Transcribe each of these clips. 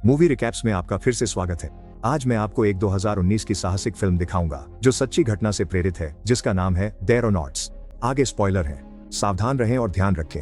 Movie recaps में आपका फिर से स्वागत है। आज मैं आपको एक 2019 की साहसिक फिल्म दिखाऊंगा जो सच्ची घटना से प्रेरित है, जिसका नाम है द एरोनॉट्स। आगे स्पॉइलर है, सावधान रहें और ध्यान रखें।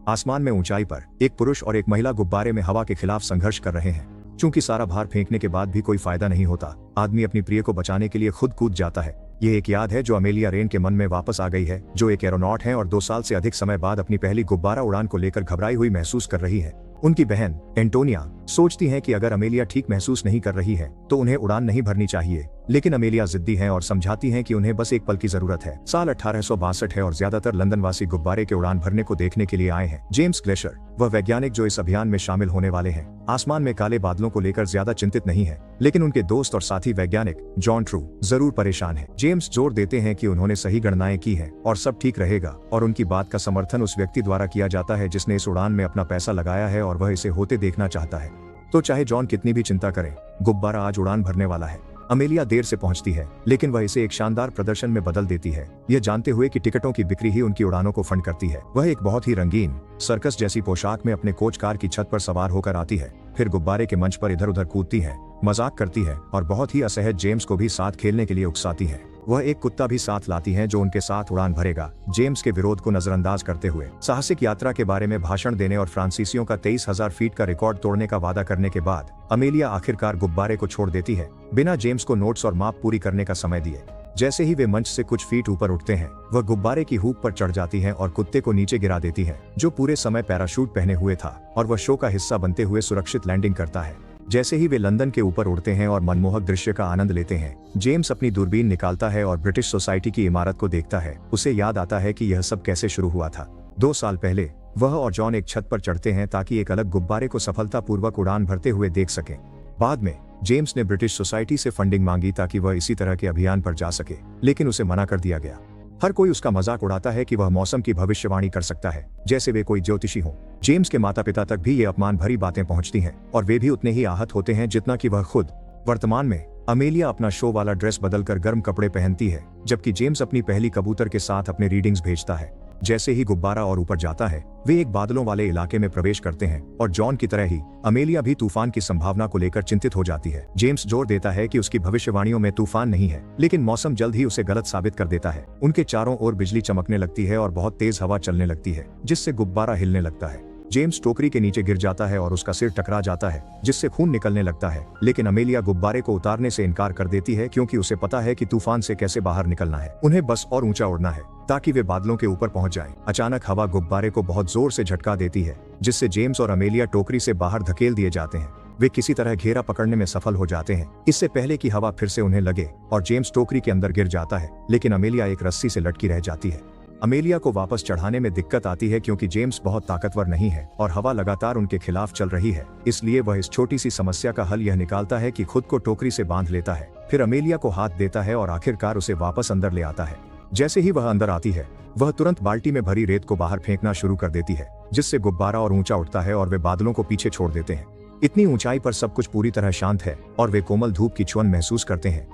आसमान में ऊंचाई पर एक पुरुष और एक महिला गुब्बारे में हवा के खिलाफ संघर्ष कर रहे हैं। चूंकि सारा भार फेंकने के बाद भी कोई फायदा नहीं होता, आदमी अपनी प्रिय को बचाने के लिए खुद कूद जाता है। ये एक याद है जो अमेलिया रेन के मन में वापस आ गई है, जो एक एरोनॉट है और 2 साल से अधिक समय बाद अपनी पहली गुब्बारा उड़ान को लेकर घबराई हुई महसूस कर रही है। उनकी बहन एंटोनिया सोचती है कि अगर अमेलिया ठीक महसूस नहीं कर रही है तो उन्हें उड़ान नहीं भरनी चाहिए, लेकिन अमेलिया जिद्दी है और समझाती है कि उन्हें बस एक पल की जरूरत है। साल 1862 है और ज्यादातर लंदनवासी गुब्बारे के उड़ान भरने को देखने के लिए आए हैं। जेम्स ग्लेशर, वह वैज्ञानिक जो इस अभियान में शामिल होने वाले हैं, आसमान में काले बादलों को लेकर ज्यादा चिंतित नहीं है, लेकिन उनके दोस्त और साथी वैज्ञानिक जॉन ट्रू जरूर परेशान है। जेम्स जोर देते हैं कि उन्होंने सही गणनाएं की हैं और सब ठीक रहेगा, और उनकी बात का समर्थन उस व्यक्ति द्वारा किया जाता है जिसने इस उड़ान में अपना पैसा लगाया है और वह इसे होते देखना चाहता है। तो चाहे जॉन कितनी भी चिंता करे, गुब्बारा आज उड़ान भरने वाला है। अमेलिया देर से पहुंचती है, लेकिन वह इसे एक शानदार प्रदर्शन में बदल देती है, यह जानते हुए कि टिकटों की बिक्री ही उनकी उड़ानों को फंड करती है। वह एक बहुत ही रंगीन सर्कस जैसी पोशाक में अपने कोच कार की छत पर सवार होकर आती है, फिर गुब्बारे के मंच पर इधर उधर कूदती है, मजाक करती है और बहुत ही असहज जेम्स को भी साथ खेलने के लिए उकसाती है। वह एक कुत्ता भी साथ लाती है जो उनके साथ उड़ान भरेगा। जेम्स के विरोध को नजरअंदाज करते हुए साहसिक यात्रा के बारे में भाषण देने और फ्रांसीसियों का 23,000 फीट का रिकॉर्ड तोड़ने का वादा करने के बाद अमेलिया आखिरकार गुब्बारे को छोड़ देती है, बिना जेम्स को नोट्स और माप पूरी करने का समय दिए। जैसे ही वे मंच से कुछ फीट ऊपर उठते हैं, वह गुब्बारे की हुक पर चढ़ जाती है और कुत्ते को नीचे गिरा देती है, जो पूरे समय पैराशूट पहने हुए था, और वह शो का हिस्सा बनते हुए सुरक्षित लैंडिंग करता है। जैसे ही वे लंदन के ऊपर उड़ते हैं और मनमोहक दृश्य का आनंद लेते हैं, जेम्स अपनी दूरबीन निकालता है और ब्रिटिश सोसाइटी की इमारत को देखता है। उसे याद आता है कि यह सब कैसे शुरू हुआ था। 2 साल पहले वह और जॉन एक छत पर चढ़ते हैं ताकि एक अलग गुब्बारे को सफलतापूर्वक उड़ान भरते हुए देख सकें। बाद में जेम्स ने ब्रिटिश सोसाइटी से फंडिंग मांगी ताकि वह इसी तरह के अभियान पर जा सके, लेकिन उसे मना कर दिया गया। हर कोई उसका मजाक उड़ाता है कि वह मौसम की भविष्यवाणी कर सकता है, जैसे वे कोई ज्योतिषी हो। जेम्स के माता पिता तक भी ये अपमान भरी बातें पहुंचती हैं, और वे भी उतने ही आहत होते हैं जितना कि वह खुद। वर्तमान में अमेलिया अपना शो वाला ड्रेस बदलकर गर्म कपड़े पहनती है, जबकि जेम्स अपनी पहली कबूतर के साथ अपने रीडिंग्स भेजता है। जैसे ही गुब्बारा और ऊपर जाता है, वे एक बादलों वाले इलाके में प्रवेश करते हैं, और जॉन की तरह ही अमेलिया भी तूफान की संभावना को लेकर चिंतित हो जाती है। जेम्स जोर देता है कि उसकी भविष्यवाणियों में तूफान नहीं है, लेकिन मौसम जल्द ही उसे गलत साबित कर देता है। उनके चारों ओर बिजली चमकने लगती है और बहुत तेज हवा चलने लगती है, जिससे गुब्बारा हिलने लगता है। जेम्स टोकरी के नीचे गिर जाता है और उसका सिर टकरा जाता है, जिससे खून निकलने लगता है, लेकिन अमेलिया गुब्बारे को उतारने से इनकार कर देती है क्योंकि उसे पता है कि तूफान से कैसे बाहर निकलना है। उन्हें बस और ऊंचा उड़ना है ताकि वे बादलों के ऊपर पहुंच जाएं। अचानक हवा गुब्बारे को बहुत जोर से झटका देती है, जिससे जेम्स और अमेलिया टोकरी से बाहर धकेल दिए जाते हैं। वे किसी तरह घेरा पकड़ने में सफल हो जाते हैं, इससे पहले कि हवा फिर से उन्हें लगे, और जेम्स टोकरी के अंदर गिर जाता है, लेकिन अमेलिया एक रस्सी से लटकी रह जाती है। अमेलिया को वापस चढ़ाने में दिक्कत आती है क्योंकि जेम्स बहुत ताकतवर नहीं है और हवा लगातार उनके खिलाफ चल रही है, इसलिए वह इस छोटी सी समस्या का हल यह निकालता है कि खुद को टोकरी से बांध लेता है, फिर अमेलिया को हाथ देता है और आखिरकार उसे वापस अंदर ले आता है। जैसे ही वह अंदर आती है, वह तुरंत बाल्टी में भरी रेत को बाहर फेंकना शुरू कर देती है, जिससे गुब्बारा और ऊंचा उठता है और वे बादलों को पीछे छोड़ देते हैं। इतनी ऊंचाई पर सब कुछ पूरी तरह शांत है और वे कोमल धूप की छुअन महसूस करते हैं।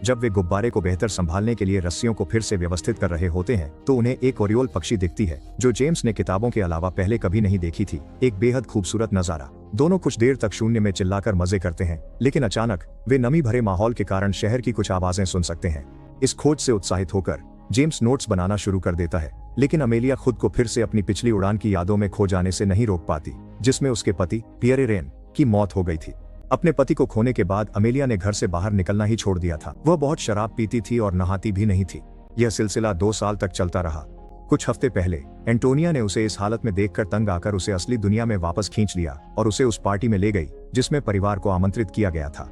जब वे गुब्बारे को बेहतर संभालने के लिए रस्सियों को फिर से व्यवस्थित कर रहे होते हैं, तो उन्हें एक ओरियोल पक्षी दिखती है, जो जेम्स ने किताबों के अलावा पहले कभी नहीं देखी थी। एक बेहद खूबसूरत नजारा। दोनों कुछ देर तक शून्य में चिल्लाकर मजे करते हैं, लेकिन अचानक वे नमी भरे माहौल के कारण शहर की कुछ आवाजें सुन सकते हैं। इस खोज से उत्साहित होकर जेम्स नोट्स बनाना शुरू कर देता है, लेकिन अमेलिया खुद को फिर से अपनी पिछली उड़ान की यादों में खो जाने से नहीं रोक पाती, जिसमें उसके पति पियरे रेन की मौत हो गई थी। अपने पति को खोने के बाद अमेलिया ने घर से बाहर निकलना ही छोड़ दिया था। वह बहुत शराब पीती थी और नहाती भी नहीं थी। यह सिलसिला 2 साल तक चलता रहा। कुछ हफ्ते पहले एंटोनिया ने उसे इस हालत में देखकर तंग आकर उसे असली दुनिया में वापस खींच लिया और उसे उस पार्टी में ले गई जिसमें परिवार को आमंत्रित किया गया था।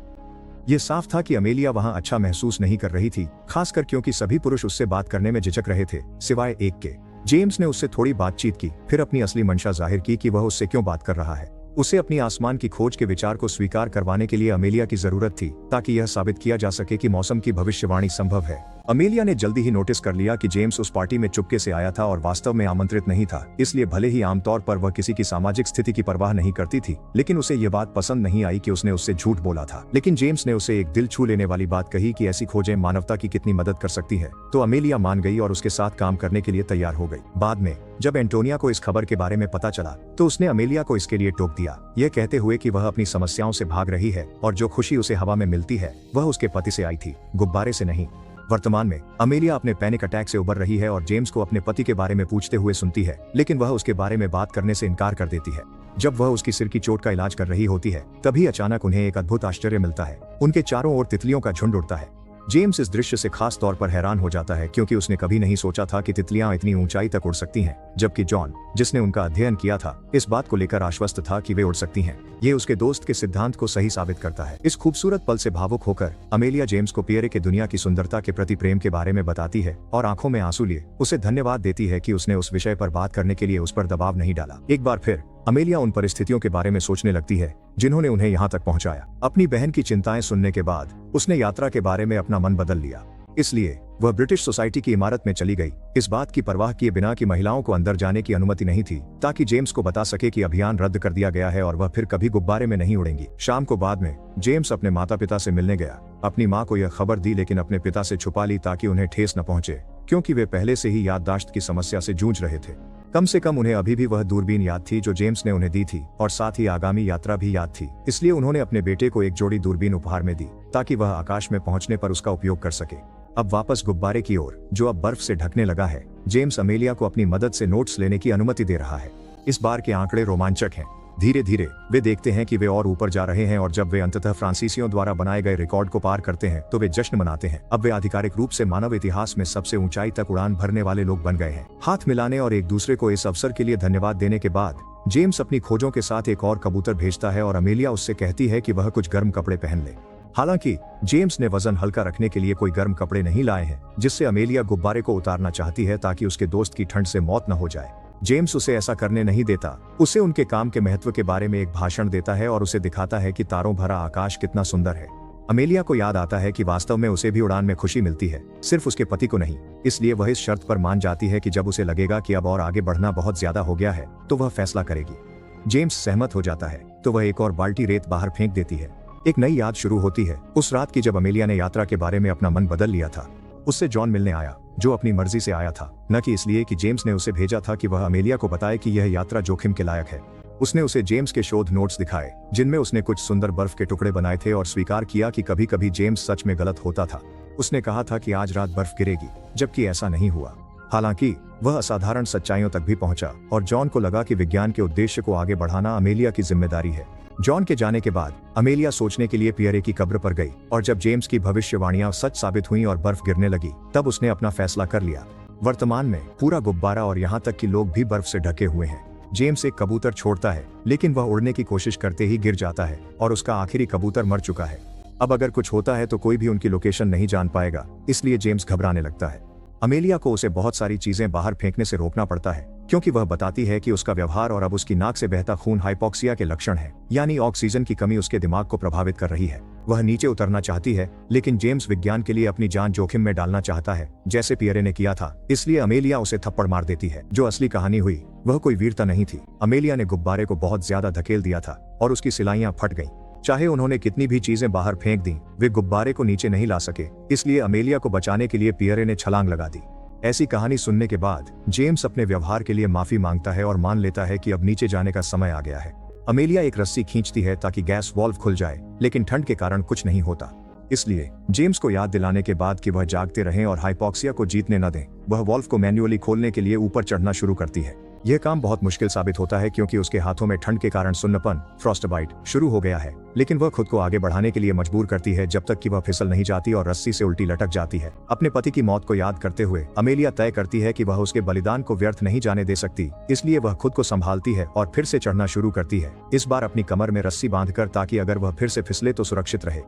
यह साफ था कि अमेलिया वहां अच्छा महसूस नहीं कर रही थी, खासकर क्योंकि सभी पुरुष उससे बात करने में झिझक रहे थे, सिवाय एक के। जेम्स ने उससे थोड़ी बातचीत की, फिर अपनी असली मंशा जाहिर की कि वह उससे क्यों बात कर रहा है। उसे अपनी आसमान की खोज के विचार को स्वीकार करवाने के लिए अमेलिया की जरूरत थी, ताकि यह साबित किया जा सके कि मौसम की भविष्यवाणी संभव है। अमेलिया ने जल्दी ही नोटिस कर लिया कि जेम्स उस पार्टी में चुपके से आया था और वास्तव में आमंत्रित नहीं था, इसलिए भले ही आमतौर पर वह किसी की सामाजिक स्थिति की परवाह नहीं करती थी, लेकिन उसे ये बात पसंद नहीं आई कि उसने उससे झूठ बोला था। लेकिन जेम्स ने उसे एक दिल छू लेने वाली बात कही कि ऐसी खोजें मानवता की कितनी मदद कर सकती है, तो अमेलिया मान गई और उसके साथ काम करने के लिए तैयार हो गई। बाद में जब एंटोनिया को इस खबर के बारे में पता चला तो उसने अमेलिया को इसके लिए टोक दिया, यह कहते हुए कि वह अपनी समस्याओं से भाग रही है और जो खुशी उसे हवा में मिलती है वह उसके पति से आई थी, गुब्बारे से नहीं। वर्तमान में अमेलिया अपने पैनिक अटैक से उबर रही है और जेम्स को अपने पति के बारे में पूछते हुए सुनती है, लेकिन वह उसके बारे में बात करने से इनकार कर देती है। जब वह उसकी सिर की चोट का इलाज कर रही होती है तभी अचानक उन्हें एक अद्भुत आश्चर्य मिलता है, उनके चारों ओर तितलियों का झुंड उड़ता है। जेम्स इस दृश्य से खास तौर पर हैरान हो जाता है क्योंकि उसने कभी नहीं सोचा था कि तितलियां इतनी ऊंचाई तक उड़ सकती हैं, जबकि जॉन, जिसने उनका अध्ययन किया था, इस बात को लेकर आश्वस्त था कि वे उड़ सकती हैं। ये उसके दोस्त के सिद्धांत को सही साबित करता है। इस खूबसूरत पल से भावुक होकर अमेलिया जेम्स को पियरे के दुनिया की सुंदरता के प्रति प्रेम के बारे में बताती है और आंखों में आंसू लिए उसे धन्यवाद देती है कि उसने उस विषय पर बात करने के लिए उस पर दबाव नहीं डाला। एक बार फिर अमेलिया उन परिस्थितियों के बारे में सोचने लगती है जिन्होंने उन्हें यहाँ तक पहुँचाया। अपनी बहन की चिंताएं सुनने के बाद उसने यात्रा के बारे में अपना मन बदल लिया, इसलिए वह ब्रिटिश सोसाइटी की इमारत में चली गई, इस बात की परवाह किए बिना कि महिलाओं को अंदर जाने की अनुमति नहीं थी, ताकि जेम्स को बता सके कि अभियान रद्द कर दिया गया है और वह फिर कभी गुब्बारे में नहीं उड़ेंगी। शाम को बाद में जेम्स अपने माता पिता से मिलने गया। अपनी माँ को यह खबर दी लेकिन अपने पिता से छुपा ली ताकि उन्हें ठेस न पहुंचे, क्योंकि वे पहले से ही याददाश्त की समस्या से जूझ रहे थे। कम से कम उन्हें अभी भी वह दूरबीन याद थी जो जेम्स ने उन्हें दी थी और साथ ही आगामी यात्रा भी याद थी, इसलिए उन्होंने अपने बेटे को एक जोड़ी दूरबीन उपहार में दी ताकि वह आकाश में पहुंचने पर उसका उपयोग कर सके। अब वापस गुब्बारे की ओर जो अब बर्फ से ढकने लगा है, जेम्स अमेलिया को अपनी मदद से नोट्स लेने की अनुमति दे रहा है। इस बार के आंकड़े रोमांचक हैं। धीरे धीरे वे देखते हैं कि वे और ऊपर जा रहे हैं और जब वे अंततः फ्रांसीसियों द्वारा बनाए गए रिकॉर्ड को पार करते हैं तो वे जश्न मनाते हैं। अब वे आधिकारिक रूप से मानव इतिहास में सबसे ऊंचाई तक उड़ान भरने वाले लोग बन गए हैं। हाथ मिलाने और एक दूसरे को इस अवसर के लिए धन्यवाद देने के बाद जेम्स अपनी खोजों के साथ एक और कबूतर भेजता है और अमेलिया उससे कहती है कि वह कुछ गर्म कपड़े पहन ले। हालांकि जेम्स ने वजन हल्का रखने के लिए कोई गर्म कपड़े नहीं लाए हैं, जिससे अमेलिया गुब्बारे को उतारना चाहती है ताकि उसके दोस्त की ठंड से मौत न हो जाए। जेम्स उसे ऐसा करने नहीं देता, उसे उनके काम के महत्व के बारे में एक भाषण देता है और उसे दिखाता है कि तारों भरा आकाश कितना सुंदर है। अमेलिया को याद आता है कि वास्तव में उसे भी उड़ान में खुशी मिलती है, सिर्फ उसके पति को नहीं, इसलिए वह इस शर्त पर मान जाती है कि जब उसे लगेगा कि अब और आगे बढ़ना बहुत ज्यादा हो गया है तो वह फैसला करेगी। जेम्स सहमत हो जाता है तो वह एक और बाल्टी रेत बाहर फेंक देती है। एक नई याद शुरू होती है, उस रात की जब अमेलिया ने यात्रा के बारे में अपना मन बदल लिया था। उससे जॉन मिलने आया, जो अपनी मर्जी से आया था, न कि इसलिए कि जेम्स ने उसे भेजा था कि वह अमेलिया को बताए कि यह यात्रा जोखिम के लायक है। उसने उसे जेम्स के शोध नोट्स दिखाए जिनमें उसने कुछ सुंदर बर्फ के टुकड़े बनाए थे और स्वीकार किया कि कभी कभी जेम्स सच में गलत होता था। उसने कहा था कि आज रात बर्फ गिरेगी, जबकि ऐसा नहीं हुआ। हालांकि वह असाधारण सच्चाइयों तक भी पहुंचा और जॉन को लगा कि विज्ञान के उद्देश्य को आगे बढ़ाना अमेलिया की जिम्मेदारी है। जॉन के जाने के बाद अमेलिया सोचने के लिए पियरे की कब्र पर गई और जब जेम्स की भविष्यवाणियां सच साबित हुई और बर्फ गिरने लगी तब उसने अपना फैसला कर लिया। वर्तमान में पूरा गुब्बारा और यहाँ तक कि लोग भी बर्फ से ढके हुए हैं। जेम्स एक कबूतर छोड़ता है लेकिन वह उड़ने की कोशिश करते ही गिर जाता है और उसका आखिरी कबूतर मर चुका है। अब अगर कुछ होता है तो कोई भी उनकी लोकेशन नहीं जान पाएगा, इसलिए जेम्स घबराने लगता है। अमेलिया को उसे बहुत सारी चीजें बाहर फेंकने से रोकना पड़ता है क्योंकि वह बताती है कि उसका व्यवहार और अब उसकी नाक से बहता खून हाइपोक्सिया के लक्षण है, यानी ऑक्सीजन की कमी उसके दिमाग को प्रभावित कर रही है। वह नीचे उतरना चाहती है लेकिन जेम्स विज्ञान के लिए अपनी जान जोखिम में डालना चाहता है, जैसे पियरे ने किया था, इसलिए अमेलिया उसे थप्पड़ मार देती है। जो असली कहानी हुई वह कोई वीरता नहीं थी। अमेलिया ने गुब्बारे को बहुत ज्यादा धकेल दिया था और उसकी सिलाइयां फट गईं। चाहे उन्होंने कितनी भी चीजें बाहर फेंक दी, वे गुब्बारे को नीचे नहीं ला सके, इसलिए अमेलिया को बचाने के लिए पियरे ने छलांग लगा दी। ऐसी कहानी सुनने के बाद जेम्स अपने व्यवहार के लिए माफी मांगता है और मान लेता है कि अब नीचे जाने का समय आ गया है। अमेलिया एक रस्सी खींचती है ताकि गैस वाल्व खुल जाए, लेकिन ठंड के कारण कुछ नहीं होता। इसलिए जेम्स को याद दिलाने के बाद कि वह जागते रहें और हाइपोक्सिया को जीतने न दें, वह वाल्व को मैन्युअली खोलने के लिए ऊपर चढ़ना शुरू करती है। यह काम बहुत मुश्किल साबित होता है क्योंकि उसके हाथों में ठंड के कारण सुन्नपन फ्रॉस्टबाइट शुरू हो गया है, लेकिन वह खुद को आगे बढ़ाने के लिए मजबूर करती है जब तक कि वह फिसल नहीं जाती और रस्सी से उल्टी लटक जाती है। अपने पति की मौत को याद करते हुए अमेलिया तय करती है कि वह उसके बलिदान को व्यर्थ नहीं जाने दे सकती, इसलिए वह खुद को संभालती है और फिर से चढ़ना शुरू करती है, इस बार अपनी कमर में रस्सी बांधकर ताकि अगर वह फिर से फिसले तो सुरक्षित रहे।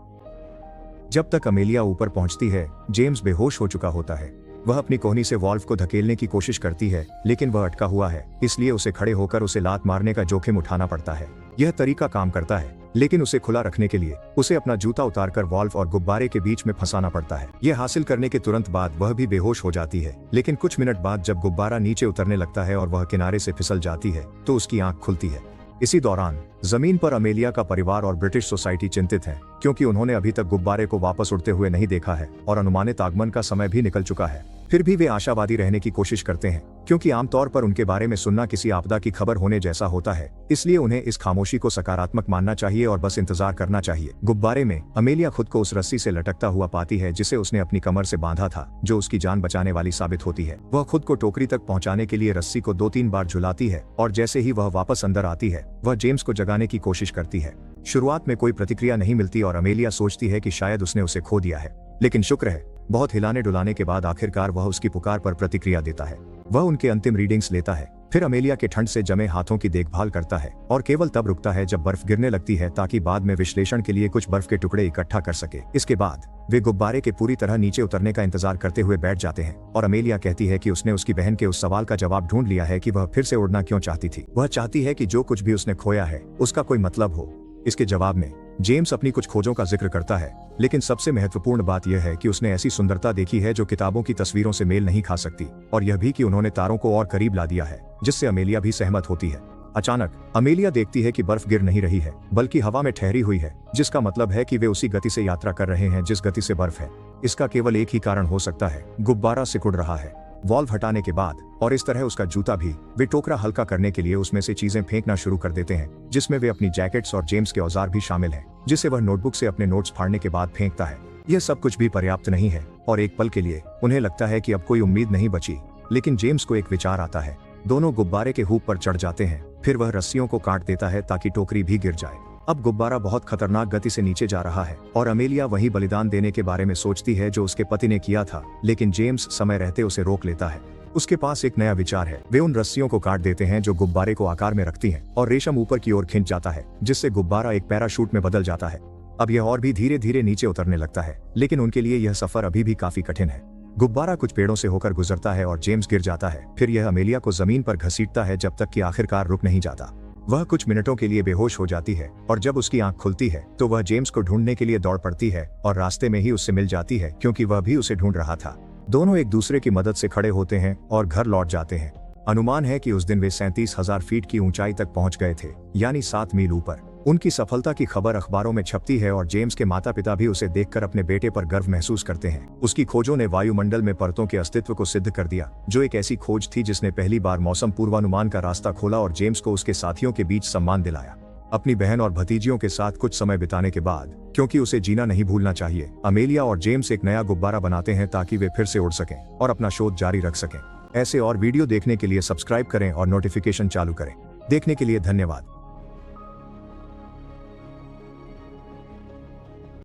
जब तक अमेलिया ऊपर पहुंचती है, जेम्स बेहोश हो चुका होता है। वह अपनी कोहनी से वाल्व को धकेलने की कोशिश करती है लेकिन वह अटका हुआ है, इसलिए उसे खड़े होकर उसे लात मारने का जोखिम उठाना पड़ता है। यह तरीका काम करता है लेकिन उसे खुला रखने के लिए उसे अपना जूता उतारकर वाल्व और गुब्बारे के बीच में फंसाना पड़ता है। यह हासिल करने के तुरंत बाद वह भी बेहोश हो जाती है, लेकिन कुछ मिनट बाद जब गुब्बारा नीचे उतरने लगता है और वह किनारे से फिसल जाती है तो उसकी आंख खुलती है। इसी दौरान जमीन पर अमेलिया का परिवार और ब्रिटिश सोसाइटी चिंतित है, क्योंकि उन्होंने अभी तक गुब्बारे को वापस उड़ते हुए नहीं देखा है और अनुमानित आगमन का समय भी निकल चुका है। फिर भी वे आशावादी रहने की कोशिश करते हैं, क्योंकि आमतौर पर उनके बारे में सुनना किसी आपदा की खबर होने जैसा होता है, इसलिए उन्हें इस खामोशी को सकारात्मक मानना चाहिए और बस इंतजार करना चाहिए। गुब्बारे में अमेलिया खुद को उस रस्सी से लटकता हुआ पाती है जिसे उसने अपनी कमर से बांधा था, जो उसकी जान बचाने वाली साबित होती है। वह खुद को टोकरी तक पहुंचाने के लिए रस्सी को 2-3 बार झुलाती है और जैसे ही वह वापस अंदर आती है वह जेम्स को जगाने की कोशिश करती है। शुरुआत में कोई प्रतिक्रिया नहीं मिलती और अमेलिया सोचती है कि शायद उसने उसे खो दिया है, लेकिन शुक्र है बहुत हिलाने डुलाने के बाद आखिरकार वह उसकी पुकार पर प्रतिक्रिया देता है। वह उनके अंतिम रीडिंग्स लेता है, फिर अमेलिया के ठंड से जमे हाथों की देखभाल करता है और केवल तब रुकता है जब बर्फ गिरने लगती है ताकि बाद में विश्लेषण के लिए कुछ बर्फ के टुकड़े इकट्ठा कर सके। इसके बाद वे गुब्बारे के पूरी तरह नीचे उतरने का इंतजार करते हुए बैठ जाते हैं और अमेलिया कहती है कि उसने उसकी बहन के उस सवाल का जवाब ढूंढ लिया है कि वह फिर से उड़ना क्यों चाहती थी। वह चाहती है कि जो कुछ भी उसने खोया है उसका कोई मतलब हो। इसके जवाब में जेम्स अपनी कुछ खोजों का जिक्र करता है, लेकिन सबसे महत्वपूर्ण बात यह है कि उसने ऐसी सुंदरता देखी है जो किताबों की तस्वीरों से मेल नहीं खा सकती, और यह भी कि उन्होंने तारों को और करीब ला दिया है, जिससे अमेलिया भी सहमत होती है। अचानक अमेलिया देखती है कि बर्फ गिर नहीं रही है बल्कि हवा में ठहरी हुई है, जिसका मतलब है कि वे उसी गति से यात्रा कर रहे हैं जिस गति से बर्फ है। इसका केवल एक ही कारण हो सकता है, गुब्बारा सिकुड़ रहा है। वॉल्व हटाने के बाद और इस तरह उसका जूता भी, वे टोकरा हल्का करने के लिए उसमें से चीजें फेंकना शुरू कर देते हैं, जिसमें वे अपनी जैकेट्स और जेम्स के औजार भी शामिल हैं, जिसे वह नोटबुक से अपने नोट्स फाड़ने के बाद फेंकता है। यह सब कुछ भी पर्याप्त नहीं है और एक पल के लिए उन्हें लगता है कि अब कोई उम्मीद नहीं बची, लेकिन जेम्स को एक विचार आता है। दोनों गुब्बारे के हुप पर चढ़ जाते हैं, फिर वह रस्सियों को काट देता है ताकि टोकरी भी गिर जाए। अब गुब्बारा बहुत खतरनाक गति से नीचे जा रहा है और अमेलिया वही बलिदान देने के बारे में सोचती है जो उसके पति ने किया था, लेकिन जेम्स समय रहते उसे रोक लेता है। उसके पास एक नया विचार है। वे उन रस्सियों को काट देते हैं जो गुब्बारे को आकार में रखती हैं और रेशम ऊपर की ओर खिंच जाता है, जिससे गुब्बारा एक पैराशूट में बदल जाता है। अब यह और भी धीरे धीरे नीचे उतरने लगता है, लेकिन उनके लिए यह सफर अभी भी काफी कठिन है। गुब्बारा कुछ पेड़ों से होकर गुजरता है और जेम्स गिर जाता है। फिर यह अमेलिया को जमीन पर घसीटता है जब तक कि आखिरकार रुक नहीं जाता। वह कुछ मिनटों के लिए बेहोश हो जाती है और जब उसकी आंख खुलती है तो वह जेम्स को ढूंढने के लिए दौड़ पड़ती है और रास्ते में ही उससे मिल जाती है, क्योंकि वह भी उसे ढूंढ रहा था। दोनों एक दूसरे की मदद से खड़े होते हैं और घर लौट जाते हैं। अनुमान है कि उस दिन वे 37,000 फीट की ऊंचाई तक पहुंच गए थे, यानी 7 मील ऊपर। उनकी सफलता की खबर अखबारों में छपती है और जेम्स के माता पिता भी उसे देखकर अपने बेटे पर गर्व महसूस करते हैं। उसकी खोजों ने वायुमंडल में परतों के अस्तित्व को सिद्ध कर दिया, जो एक ऐसी खोज थी जिसने पहली बार मौसम पूर्वानुमान का रास्ता खोला और जेम्स को उसके साथियों के बीच सम्मान दिलाया। अपनी बहन और भतीजियों के साथ कुछ समय बिताने के बाद, क्योंकि उसे जीना नहीं भूलना चाहिए, अमेलिया और जेम्स एक नया गुब्बारा बनाते हैं ताकि वे फिर से उड़ सकें और अपना शोध जारी रख सकें। ऐसे और वीडियो देखने के लिए सब्सक्राइब करें और नोटिफिकेशन चालू करें। देखने के लिए धन्यवाद।